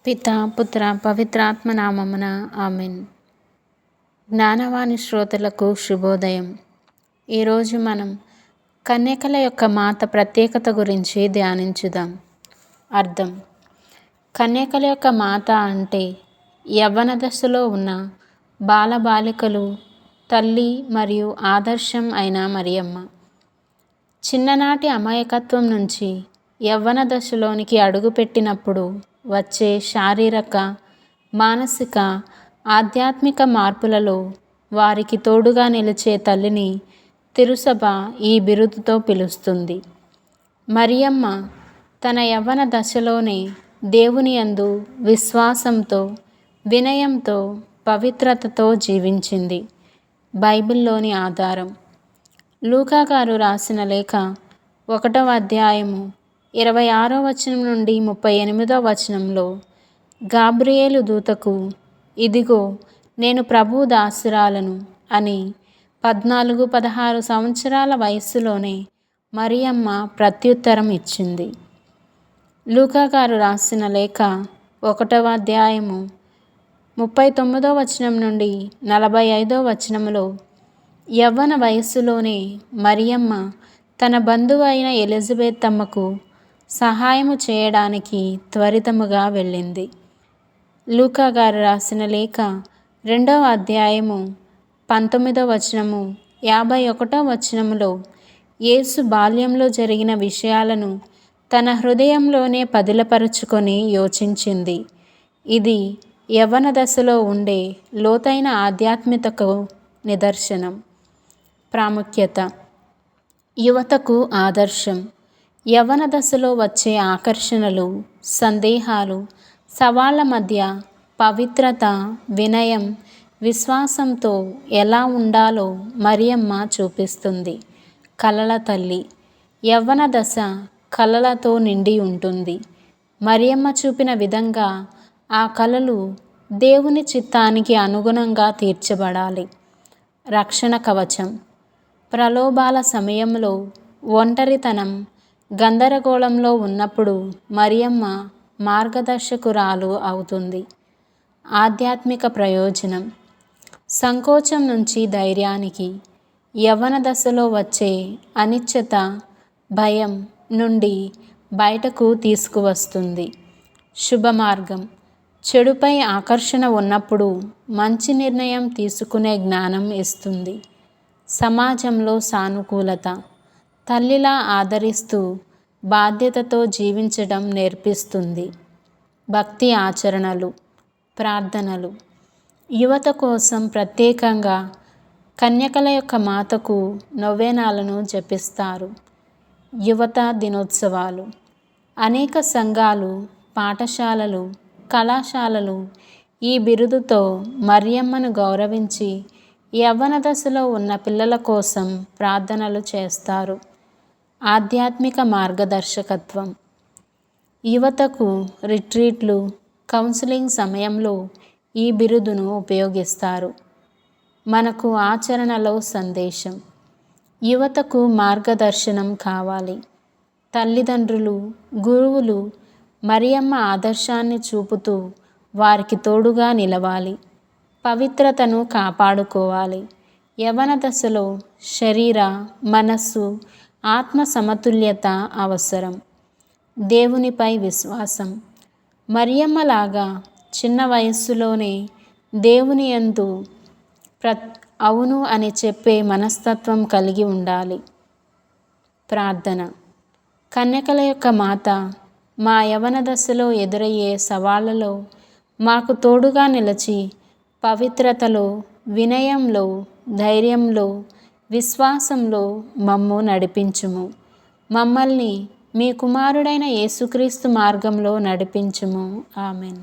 పితా పుత్ర పవిత్రాత్మ నామమున ఆమెన్. జ్ఞానవాణి శ్రోతలకు శుభోదయం. ఈరోజు మనం కన్యకల యొక్క మాత ప్రత్యేకత గురించి ధ్యానించుదాం. అర్థం: కన్యకల యొక్క మాత అంటే యవ్వన దశలో ఉన్న బాలబాలికలు తల్లి మరియు ఆదర్శం అయిన మరియమ్మ. చిన్ననాటి అమాయకత్వం నుంచి యవ్వన దశలోనికి అడుగుపెట్టినప్పుడు వచ్చే శారీరక, మానసిక, ఆధ్యాత్మిక మార్పులలో వారికి తోడుగా నిలిచే తల్లిని తిరుసభ ఈ బిరుదుతో పిలుస్తుంది. మరియమ్మ తన యవ్వన దశలోనే దేవుని యందు విశ్వాసంతో, వినయంతో, పవిత్రతతో జీవించింది. బైబిల్లోని ఆధారం: లూకా గారు రాసిన లేఖ 1వ అధ్యాయము 26వ వచనం నుండి 38వ వచనంలో గాబ్రియేలు దూతకు "ఇదిగో నేను ప్రభువు దాసురాలను" అని 14-16 సంవత్సరాల వయస్సులోనే మరియమ్మ ప్రత్యుత్తరం ఇచ్చింది. లూకా గారు రాసిన లేఖ 1వ అధ్యాయము 39వ వచనం నుండి 45వ వచనంలో యవ్వన వయస్సులోనే మరియమ్మ తన బంధువు అయిన ఎలిజబెత్ అమ్మకు సహాయము చేయడానికి త్వరితముగా వెళ్ళింది. లూకా గారు రాసిన లేఖ 2వ అధ్యాయము 19వ వచనము 51వ వచనములో యేసు బాల్యంలో జరిగిన విషయాలను తన హృదయంలోనే పదిలపరుచుకొని యోచించింది. ఇది యవ్వన దశలో ఉండే లోతైన ఆధ్యాత్మికతకు నిదర్శనం. ప్రాముఖ్యత: యువతకు ఆదర్శం. యవ్వన దశలో వచ్చే ఆకర్షణలు, సందేహాలు, సవాళ్ల మధ్య పవిత్రత, వినయం, విశ్వాసంతో ఎలా ఉండాలో మరియమ్మ చూపిస్తుంది. కలల తల్లి. యవ్వన దశ కలలతో నిండి ఉంటుంది. మరియమ్మ చూపిన విధంగా ఆ కలలు దేవుని చిత్తానికి అనుగుణంగా తీర్చబడాలి. రక్షణ కవచం. ప్రలోభాల సమయంలో, ఒంటరితనం, గందరగోళంలో ఉన్నప్పుడు మరియమ్మ మార్గదర్శకురాలు అవుతుంది. ఆధ్యాత్మిక ప్రయోజనం: సంకోచం నుంచి ధైర్యానికి, యవ్వన దశలో వచ్చే అనిశ్చిత, భయం నుండి బయటకు తీసుకువస్తుంది. శుభమార్గం: చెడుపై ఆకర్షణ ఉన్నప్పుడు మంచి నిర్ణయం తీసుకునే జ్ఞానం ఇస్తుంది. సమాజంలో సానుకూలత: తల్లిలా ఆదరిస్తూ బాధ్యతతో జీవించడం నేర్పిస్తుంది. భక్తి ఆచరణలు, ప్రార్థనలు. యువత కోసం ప్రత్యేకంగా కన్యకల యొక్క మాతకు నొవేనాలను జపిస్తారు. యువత దినోత్సవాలు. అనేక సంఘాలు, పాఠశాలలు, కళాశాలలు ఈ బిరుదుతో మరియమ్మను గౌరవించి యవ్వన దశలో ఉన్న పిల్లల కోసం ప్రార్థనలు చేస్తారు. ఆధ్యాత్మిక మార్గదర్శకత్వం. యువతకు రిట్రీట్లు, కౌన్సిలింగ్ సమయంలో ఈ బిరుదును ఉపయోగిస్తారు. మనకు ఆచరణలో సందేశం: యువతకు మార్గదర్శనం కావాలి. తల్లిదండ్రులు, గురువులు మరియమ్మ ఆదర్శాన్ని చూపుతూ వారికి తోడుగా నిలవాలి. పవిత్రతను కాపాడుకోవాలి. యవ్వన దశలో శరీర, మనస్సు, ఆత్మ సమతుల్యత అవసరం. దేవునిపై విశ్వాసం. మరియమ్మలాగా చిన్న వయస్సులోనే దేవుని యందు అవును అని చెప్పే మనస్తత్వం కలిగి ఉండాలి. ప్రార్థన. కన్యకల యొక్క మాత, మా యవ్వన దశలో ఎదురయ్యే సవాళ్లలో మాకు తోడుగా నిలిచి పవిత్రతలో, వినయంలో, ధైర్యంలో, విశ్వాసంలో మమ్ము నడిపించుము. మమ్మల్ని మీ కుమారుడైన యేసుక్రీస్తు మార్గంలో నడిపించుము. ఆమెన్.